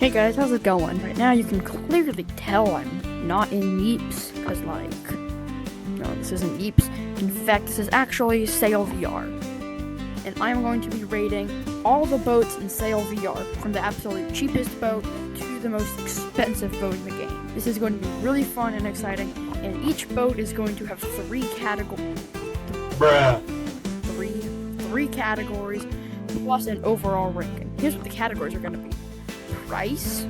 Hey guys, how's it going? Right now you can clearly tell I'm not in Yeeps, because no, this isn't Yeeps. In fact, this is actually Sail VR. And I'm going to be rating all the boats in Sail VR, from the absolute cheapest boat to the most expensive boat in the game. This is going to be really fun and exciting, and each boat is going to have three categories, plus an overall ranking. Here's what the categories are going to be. Price,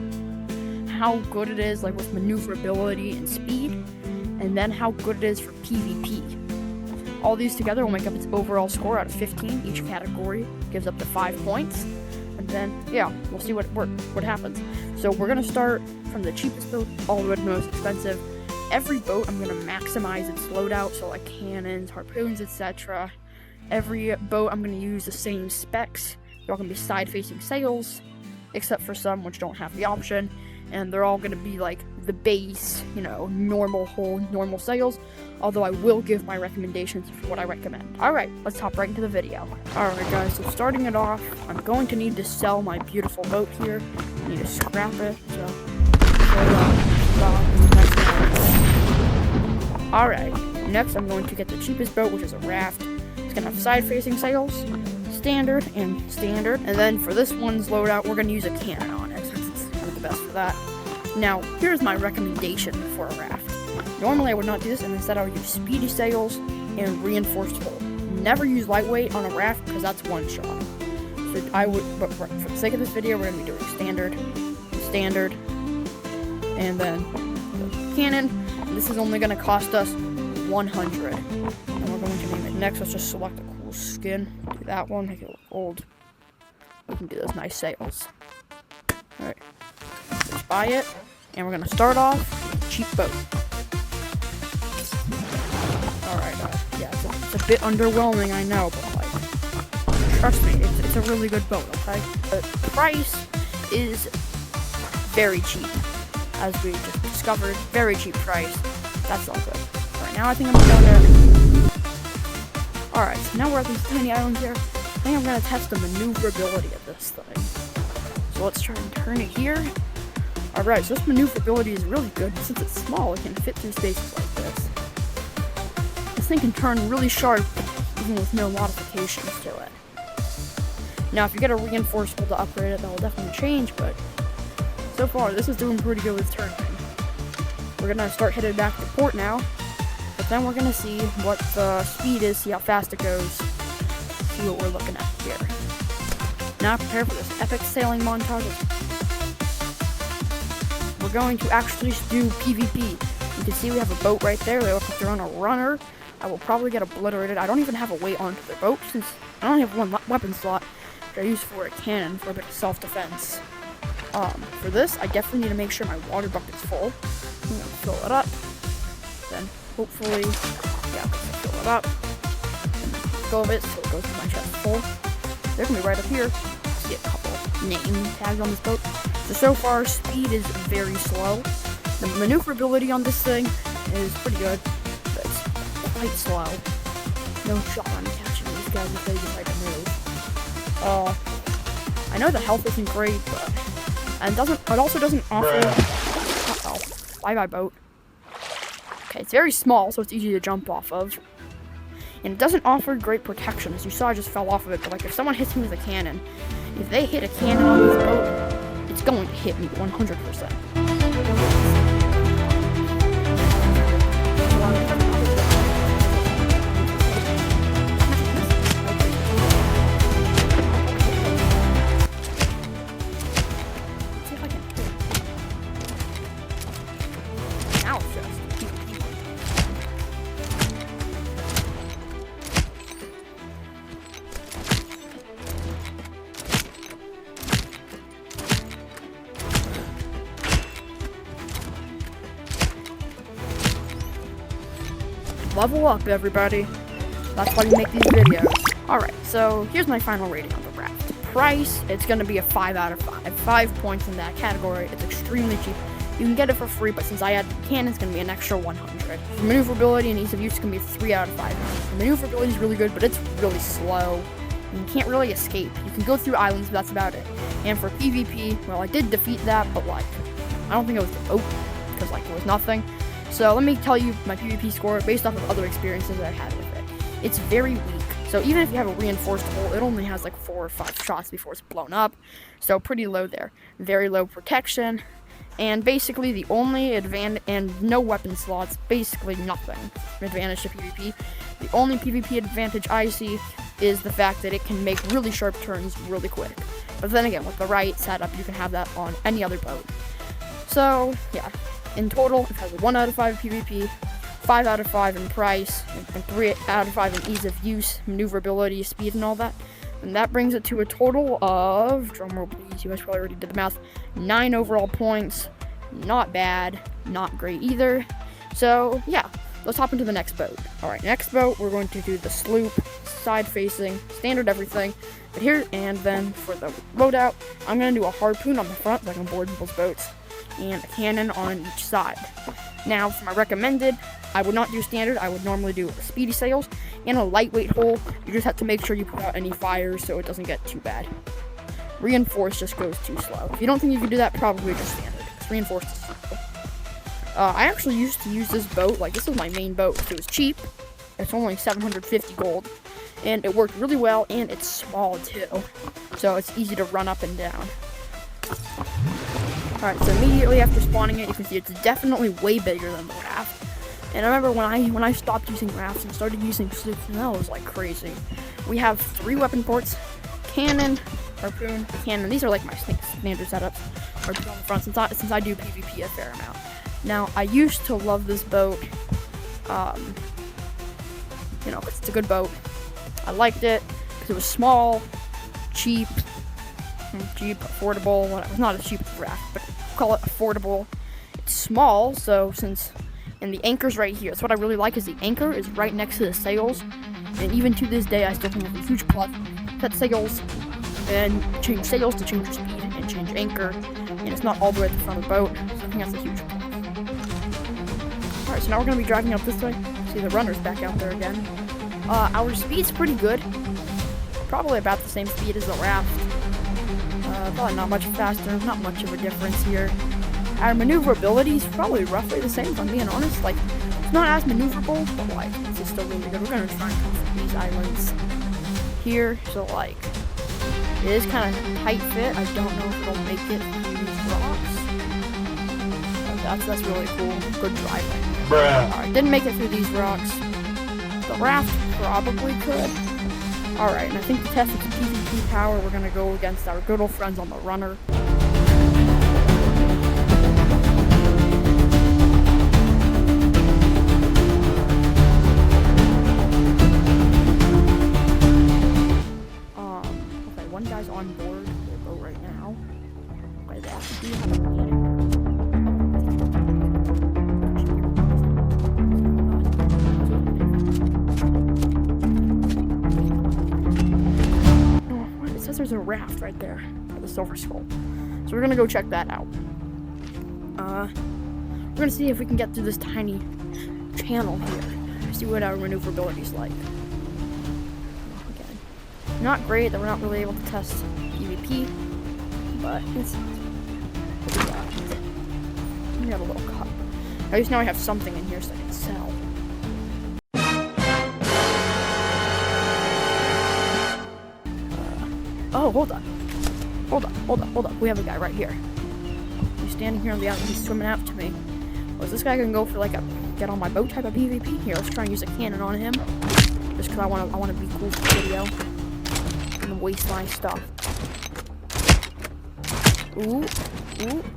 how good it is with maneuverability and speed, and then how good it is for PvP. All these together will make up its overall score out of 15. Each category gives up to 5 points, and then we'll see what happens. So we're gonna start from the cheapest boat all the way to the most expensive. Every boat I'm gonna maximize its loadout, so like cannons, harpoons, etc. Every boat I'm gonna use the same specs. They're all gonna be side-facing sails, except for some which don't have the option, and they're all going to be the base, normal hull, normal sails, although I will give my recommendations for what I recommend. Alright, let's hop right into the video. Alright guys, so starting it off, I'm going to need to sell my beautiful boat here. I need to scrap it, Alright, next I'm going to get the cheapest boat, which is a raft. It's going to have side-facing sails, standard, and then for this one's loadout, we're going to use a cannon on it, since it's kind of the best for that. Now, here's my recommendation for a raft. Normally I would not do this, and instead I would use speedy sails and reinforced hull. Never use lightweight on a raft, because that's one shot. So but for the sake of this video, we're going to be doing standard, and then the cannon. This is only going to cost us 100, and we're going to name it next. Let's just select a cool skin. Do that one, make it look old. We can do those nice sails. Alright, let's buy it, and we're gonna start off with a cheap boat. Alright, it's a bit underwhelming, I know, but trust me, it's a really good boat, okay? The price is very cheap, as we just discovered. Very cheap price. That's all good. Alright, now I think I'm gonna go there. Alright, so now we're at these tiny islands here. I think I'm going to test the maneuverability of this thing. So let's try and turn it here. Alright, so this maneuverability is really good. Since it's small, it can fit through spaces like this. This thing can turn really sharp, even with no modifications to it. Now, if you get a reinforced hull to upgrade it, that will definitely change, but so far, this is doing pretty good with turning. We're going to start headed back to port now. But then we're going to see what the speed is, see how fast it goes, see what we're looking at here. Now prepare for this epic sailing montage. We're going to actually do PvP. You can see we have a boat right there. They look like they're on a runner. I will probably get obliterated. I don't even have a weight onto the boat, since I only have one weapon slot, which I use for a cannon for a bit of self-defense. For this, I definitely need to make sure my water bucket's full. I'm going to fill it up. Then hopefully, fill it up. Go of it so it goes to my chest full. They're gonna be right up here. See a couple name tags on this boat. So far, speed is very slow. The maneuverability on this thing is pretty good, but it's quite slow. No shot on catching these guys if they decide to move. I know the health isn't great, but it also doesn't offer. Bye boat. Okay, it's very small, so it's easy to jump off of. And it doesn't offer great protection. As you saw, I just fell off of it. But if someone hits me with a cannon, if they hit a cannon on this boat, it's going to hit me 100%. Level up, everybody. That's why we make these videos. Alright, so here's my final rating on the raft. Price, it's going to be a 5 out of 5. 5 points in that category. It's extremely cheap. You can get it for free, but since I added the cannon, it's going to be an extra 100. For maneuverability and ease of use, it's going to be a 3 out of 5. The maneuverability is really good, but it's really slow. You can't really escape. You can go through islands, but that's about it. And for PvP, well, I did defeat that, but like, I don't think it was the boat, because like, it was nothing. So let me tell you my PvP score based off of other experiences that I had with it. It's very weak. So even if you have a reinforced hull, it only has like 4 or 5 shots before it's blown up. So pretty low there. Very low protection. And basically the only advantage, and no weapon slots, basically nothing advantage to PvP. The only PvP advantage I see is the fact that it can make really sharp turns really quick. But then again, with the right setup, you can have that on any other boat. So yeah, in total, it has a 1 out of 5 PvP, 5 out of 5 in price, and 3 out of 5 in ease of use, maneuverability, speed, and all that. And that brings it to a total of, drumroll please, you guys probably already did the math, 9 overall points. Not bad, not great either. So yeah, let's hop into the next boat. Alright, next boat, we're going to do the sloop, side facing, standard everything. But here, and then for the loadout, I'm going to do a harpoon on the front so I can board people's boats, and a cannon on each side. Now, for my recommended, I would not do standard. I would normally do speedy sails and a lightweight hull. You just have to make sure you put out any fires so it doesn't get too bad. Reinforced just goes too slow. If you don't think you can do that, probably just standard. Because reinforced is slow. I actually used to use this boat. Like, this is my main boat. It was cheap. It's only 750 gold. And it worked really well, and it's small too. So it's easy to run up and down. Alright, so immediately after spawning it, you can see it's definitely way bigger than the raft. And I remember when I stopped using rafts and started using sloops, and that was like crazy. We have 3 weapon ports, cannon, harpoon, cannon. These are like my standard setups. Harpoon on the front since I do PvP a fair amount. Now, I used to love this boat. You know, it's a good boat. I liked it because it was small, cheap, affordable. Well, it's not as cheap as the raft, but call it affordable. It's small, so and the anchor's right here. That's what I really like, is the anchor is right next to the sails. And even to this day, I still think it's a huge plus. Set sails, and change sails to change your speed, and change anchor. And it's not all the way at the front of the boat, so I think that's a huge plus. Alright, so now we're going to be driving up this way. See, the runner's back out there again. Our speed's pretty good. Probably about the same speed as the raft. Probably not much faster, not much of a difference here. Our maneuverability is probably roughly the same, if I'm being honest. Like, it's not as maneuverable, but like, it's still really good. We're gonna try and come from these islands here, so like, it is kind of tight fit. I don't know if it'll make it through these rocks. But that's really cool. Good driving. Alright, didn't make it through these rocks. The raft probably could. Alright, and I think to test its PvP power, we're gonna go against our good old friends on the runner. Okay, one guy's on board the boat right now. Okay, that should be there's a raft right there at the Silver Skull. So we're gonna go check that out. We're gonna see if we can get through this tiny channel here. See what our maneuverability is like. Again, not great that we're not really able to test PvP, but it's we got a little cup. At least now I have something in here so I can sell. Oh, hold up. We have a guy right here. He's standing here on the island. He's swimming out to me. Was this guy gonna go for like a get on my boat type of PvP? Here, let's try and use a cannon on him. Just because I wanna be cool for the video. And waste my stuff. Ooh,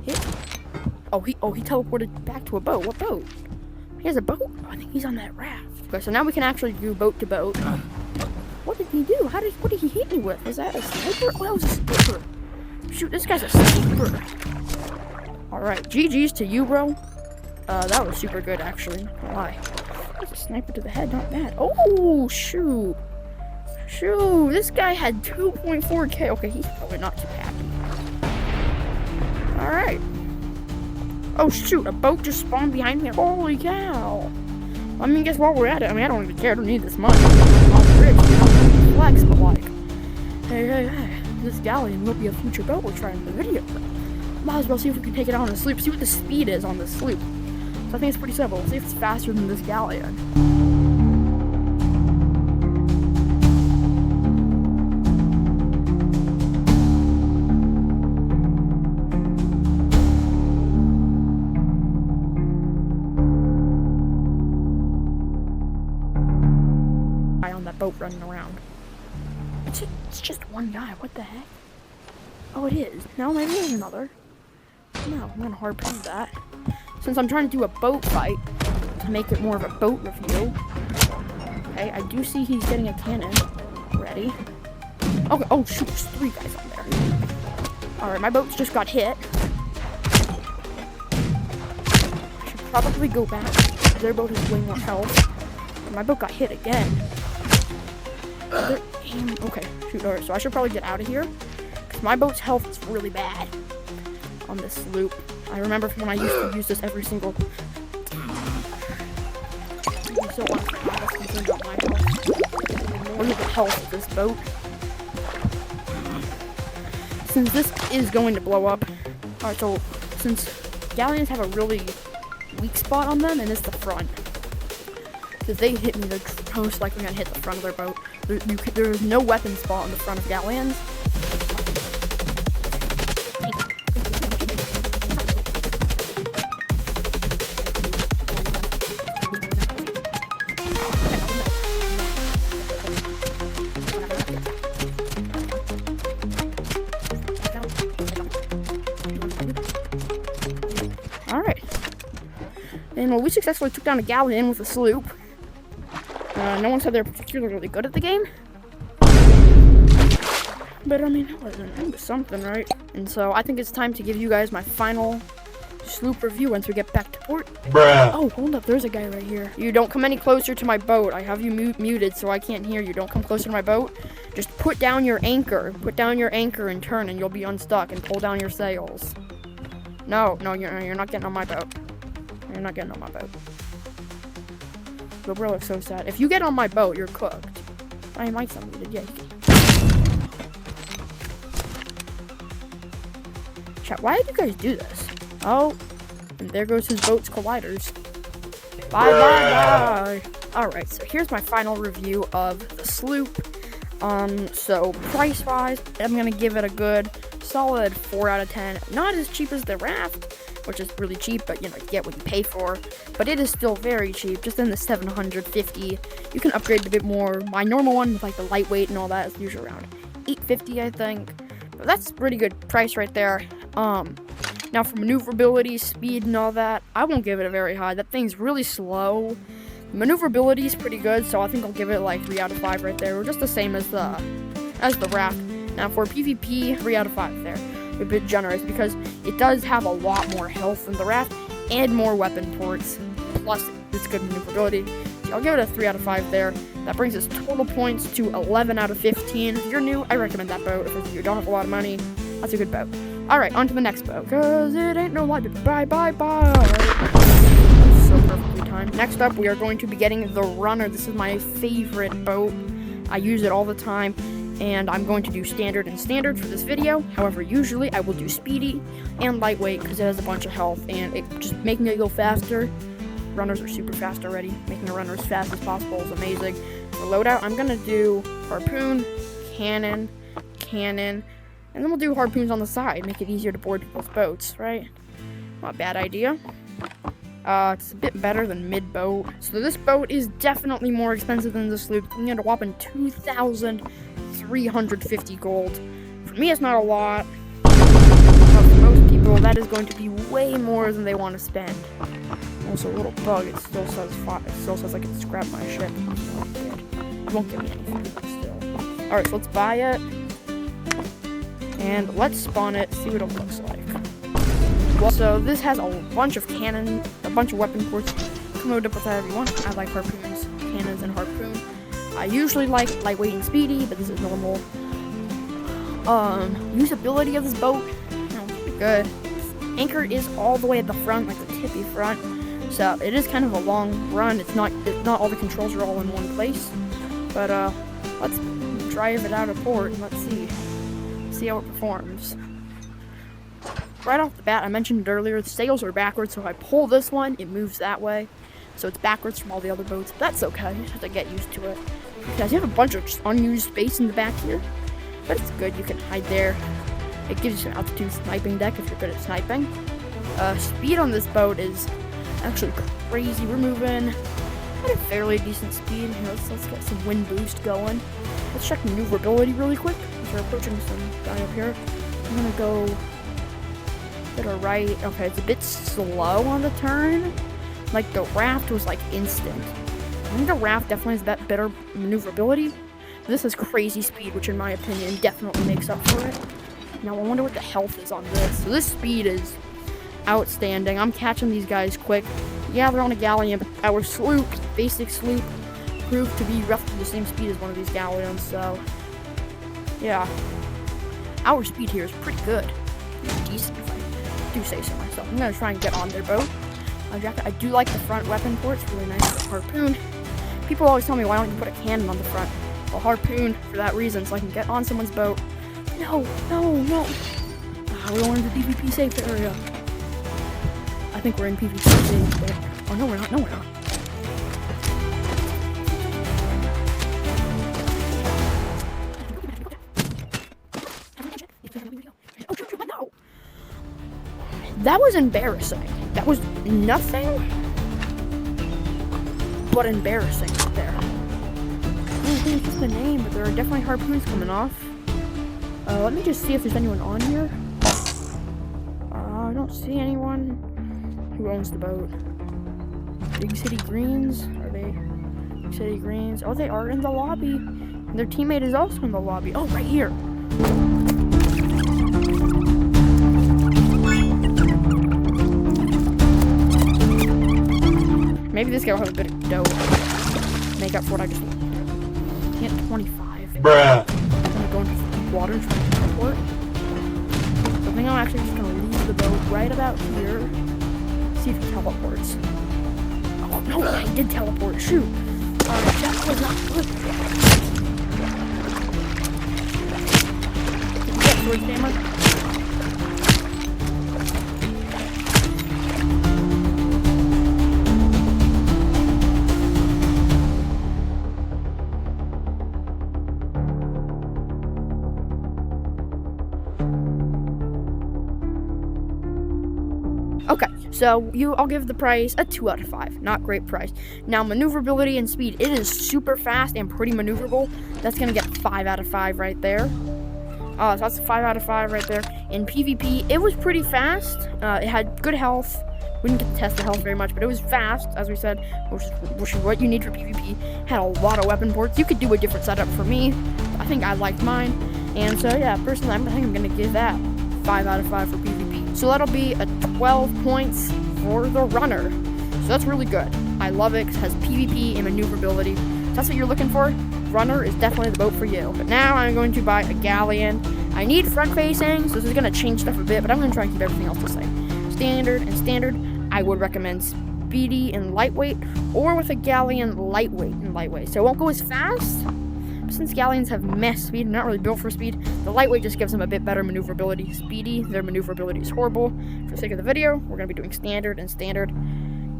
hit. Oh, he teleported back to a boat. What boat? He has a boat? Oh, I think he's on that raft. Okay, so now we can actually do boat to boat. What did he do? What did he hit me with? Was that a sniper? Oh, that was a sniper. Shoot, this guy's a sniper. Alright, GG's to you, bro. That was super good, actually. Why? That's a sniper to the head, not bad. Oh, shoot. This guy had 2.4k. Okay, he's probably not too happy. Alright. Oh, shoot, a boat just spawned behind me. Holy cow. I mean, guess while we're at it, I don't even care. I don't need this money. I'm rich, flex, but like, Hey, this galleon will be a future boat we're trying in the video. Might as well see if we can take it out on a sloop, see what the speed is on this sloop. So I think it's pretty simple. Let's see if it's faster than this galleon. On that boat running around. It's just one guy. What the heck? Oh, it is. No, maybe there's another. No, I'm gonna harpoon that. Since I'm trying to do a boat fight to make it more of a boat review. Okay, I do see he's getting a cannon ready. Okay. Oh shoot, there's 3 guys on there. All right, my boat's just got hit. I should probably go back. Their boat has way more health. My boat got hit again. Okay, shoot, alright, so I should probably get out of here, because my boat's health is really bad on this sloop. I remember from when I used to use this every single time. I'm so concerned about my health. Look at the health of this boat. Since this is going to blow up, alright, so since galleons have a really weak spot on them, and it's the front. If they hit me, they're most likely going to hit the front of their boat. There's no weapon spot on the front of galleons. Alright. And well, we successfully took down a galleon with a sloop. No one said they're particularly good at the game. But I mean, it was something, right? And so I think it's time to give you guys my final sloop review once we get back to port. Bruh. Oh, hold up, there's a guy right here. You don't come any closer to my boat. I have you muted so I can't hear you. Don't come closer to my boat. Just put down your anchor. Put down your anchor and turn, and you'll be unstuck, and pull down your sails. No, you're not getting on my boat. You're not getting on my boat. The bro looks so sad. If you get on my boat, you're cooked. I might somebody did. Yeah, you can. Chat, why did you guys do this? Oh, and there goes his boat's colliders. Bye. Alright, so here's my final review of the sloop. So price-wise, I'm gonna give it a good solid 4 out of 10. Not as cheap as the raft, which is really cheap, but you know, you get what you pay for. But it is still very cheap, just in the 750. You can upgrade it a bit more. My normal one with like the lightweight and all that is usually around 850, I think. But that's a pretty good price right there. Now for maneuverability, speed, and all that, I won't give it a very high. That thing's really slow. Maneuverability is pretty good, so I think I'll give it like 3 out of 5 right there. We're just the same as the raft. Now for PvP, 3 out of 5 there. A bit generous because it does have a lot more health than the raft and more weapon ports, plus it's good maneuverability. So I'll give it a 3 out of 5 there. That brings its total points to 11 out of 15. If you're new, I recommend that boat. If you don't have a lot of money, that's a good boat. Alright, on to the next boat, because it ain't no light. Bye. That's so perfectly timed. Next up, we are going to be getting the Runner. This is my favorite boat. I use it all the time. And I'm going to do standard and standard for this video. However, usually I will do speedy and lightweight because it has a bunch of health and it just making it go faster. Runners are super fast already. Making a runner as fast as possible is amazing. For loadout, I'm gonna do harpoon, cannon, and then we'll do harpoons on the side. Make it easier to board people's boats, right? Not a bad idea. It's a bit better than mid-boat. So this boat is definitely more expensive than the sloop. I'm gonna whopping 2,350 gold. For me, it's not a lot. But for most people, that is going to be way more than they want to spend. Also, a little bug. It still says I can scrap my ship. It won't give me anything, but still. All right, so let's buy it, and let's spawn it. See what it looks like. So this has a bunch of cannon, a bunch of weapon ports. You can load up with whatever you want. I like harpoons, cannons, and harpoon. I usually like lightweight and speedy, but this is normal. Usability of this boat, pretty good. Anchor is all the way at the front, like the tippy front. So it is kind of a long run. It's not all the controls are all in one place. But let's drive it out of port and let's see how it performs. Right off the bat, I mentioned it earlier, the sails are backwards, so if I pull this one, it moves that way. So it's backwards from all the other boats. That's okay, you just have to get used to it. Because you have a bunch of just unused space in the back here. But it's good, you can hide there. It gives you some altitude sniping deck if you're good at sniping. Speed on this boat is actually crazy. We're moving at a fairly decent speed. Here, let's get some wind boost going. Let's check maneuverability really quick. We're approaching some guy up here. I'm gonna go to the right. Okay, it's a bit slow on the turn. Like the raft was like instant. I think the raft definitely has that better maneuverability. This has crazy speed, which in my opinion definitely makes up for it. Now I wonder what the health is on this. So this speed is outstanding. I'm catching these guys quick. Yeah, they're on a galleon, but our sloop, basic sloop, proved to be roughly the same speed as one of these galleons, so yeah. Our speed here is pretty good. Pretty decent, if I do say so myself. I'm gonna try and get on their boat. I do like the front weapon port. It's really nice with harpoon. People always tell me, why don't you put a cannon on the front? Well, harpoon for that reason, so I can get on someone's boat. No. We're going into the PvP safe area. I think we're in PvP safe, but oh no, we're not. That was embarrassing. That was nothing but embarrassing right there. I don't think it's the name, but there are definitely harpoons coming off. Let me just see if there's anyone on here. I don't see anyone. Who owns the boat? Big City Greens? Are they Big City Greens? Oh, they are in the lobby. And their teammate is also in the lobby. Oh, right here. Maybe this guy will have a bit of dough. Make up for what I just hit 25. Bruh. I'm gonna go into the water and try to teleport. So I think I'm actually just gonna leave the boat right about here. See if he teleports. Oh no, yeah, he did teleport. Shoot. That was not good. Did you get sword stammer? Okay, so I'll give the price a 2 out of 5. Not great price. Now, maneuverability and speed, it is super fast and pretty maneuverable. That's gonna get 5 out of 5 right there. So that's a 5 out of 5 right there. In PvP, it was pretty fast. It had good health. We didn't get to test the health very much, but it was fast, as we said, which is what you need for PvP. Had a lot of weapon ports. You could do a different setup for me. I think I liked mine. And so, yeah, personally, I think I'm gonna give that 5 out of 5 for PvP. So that'll be a 12 points for the runner. So that's really good. I love it because it has PvP and maneuverability. If that's what you're looking for, runner is definitely the boat for you. But now I'm going to buy a galleon. I need front facing, so this is going to change stuff a bit, but I'm going to try and keep everything else the same. Standard, I would recommend speedy and lightweight, or with a galleon lightweight. So it won't go as fast. Since galleons have meh speed, not really built for speed, the lightweight just gives them a bit better maneuverability. Speedy, their maneuverability is horrible. For the sake of the video, we're going to be doing standard.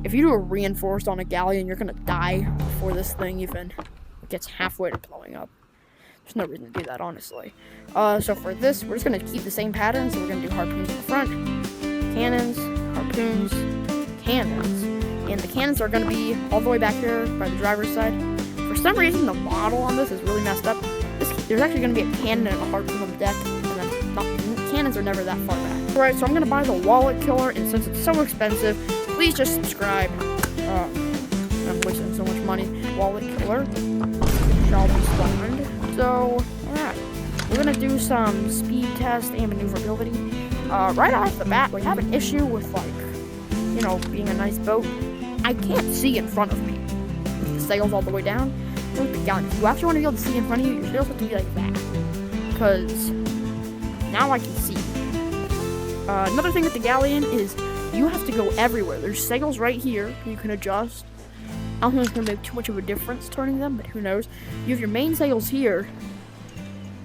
If you do a reinforced on a galleon, you're going to die before this thing even gets halfway to blowing up. There's no reason to do that, honestly. So for this, we're just going to keep the same pattern. So we're going to do harpoons in the front, cannons, harpoons, cannons. And the cannons are going to be all the way back here by the driver's side. For some reason, the model on this is really messed up. There's actually going to be a cannon and a harpoon on the deck, and then cannons are never that far back. Alright, so I'm going to buy the wallet killer, and since it's so expensive, please just subscribe. I'm wasting so much money. Wallet killer shall be spawned. So, alright, we're going to do some speed test and maneuverability. Right off the bat, we have an issue with, being a nice boat. I can't see in front of me. The sails all the way down. Look at the galleon. If you actually want to be able to see in front of you, your sails have to be like that. Because now I can see. Another thing with the galleon is you have to go everywhere. There's sails right here you can adjust. I don't think it's going to make too much of a difference turning them, but who knows. You have your main sails here,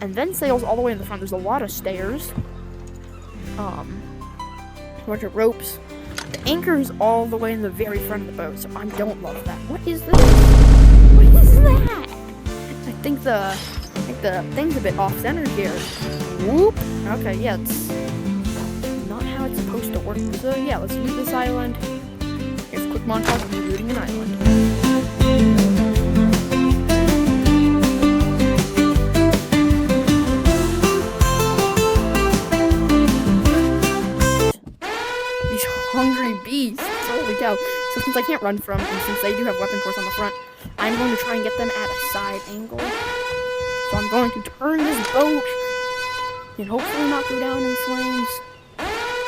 and then sails all the way in the front. There's a lot of stairs, a bunch of ropes. The anchor is all the way in the very front of the boat, so I don't love that. What is this? What is that? I think the thing's a bit off-center here. Whoop. Okay, yeah, it's not how it's supposed to work. So yeah, let's loot this island. Here's a quick montage of me looting an island. These hungry beasts. Holy cow. So since I can't run from them, since they do have weapon force on the front, I'm going to try and get them at a side angle. So I'm going to turn this boat and hopefully not go down in flames.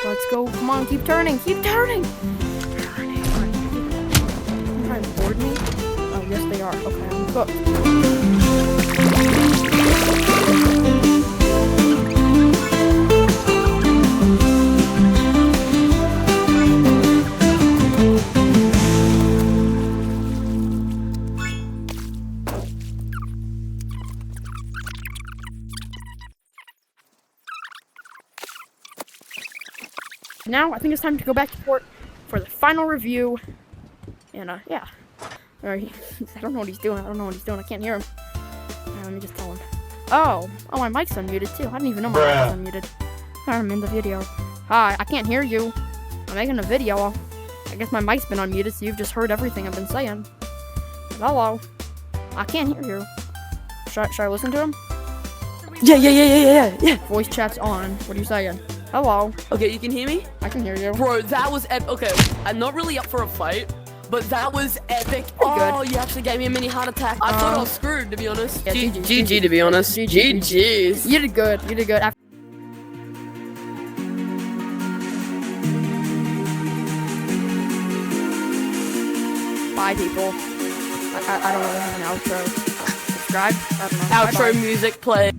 Let's go. Come on, keep turning. Keep turning. Turning. They're trying to board me. Oh, yes, they are. Okay, I'm cooked. Now, I think it's time to go back to port for the final review. And, yeah. Alright, I don't know what he's doing. I I can't hear him. Let me just tell him. Oh, my mic's unmuted, too. I didn't even know my mic was unmuted. I'm in the video. Hi, I can't hear you. I'm making a video. I guess my mic's been unmuted, so you've just heard everything I've been saying. Hello. I can't hear you. Should I listen to him? Yeah. Voice chat's on. What are you saying? Hello. Okay, you can hear me? I can hear you. Bro, that was okay, I'm not really up for a fight, but that was epic. Good. You actually gave me a mini heart attack. I thought I was screwed, to be honest. Yeah, GG, to be honest. GG's. You did good. Bye, people. I don't really have an outro. Subscribe? I don't know. Outro music play.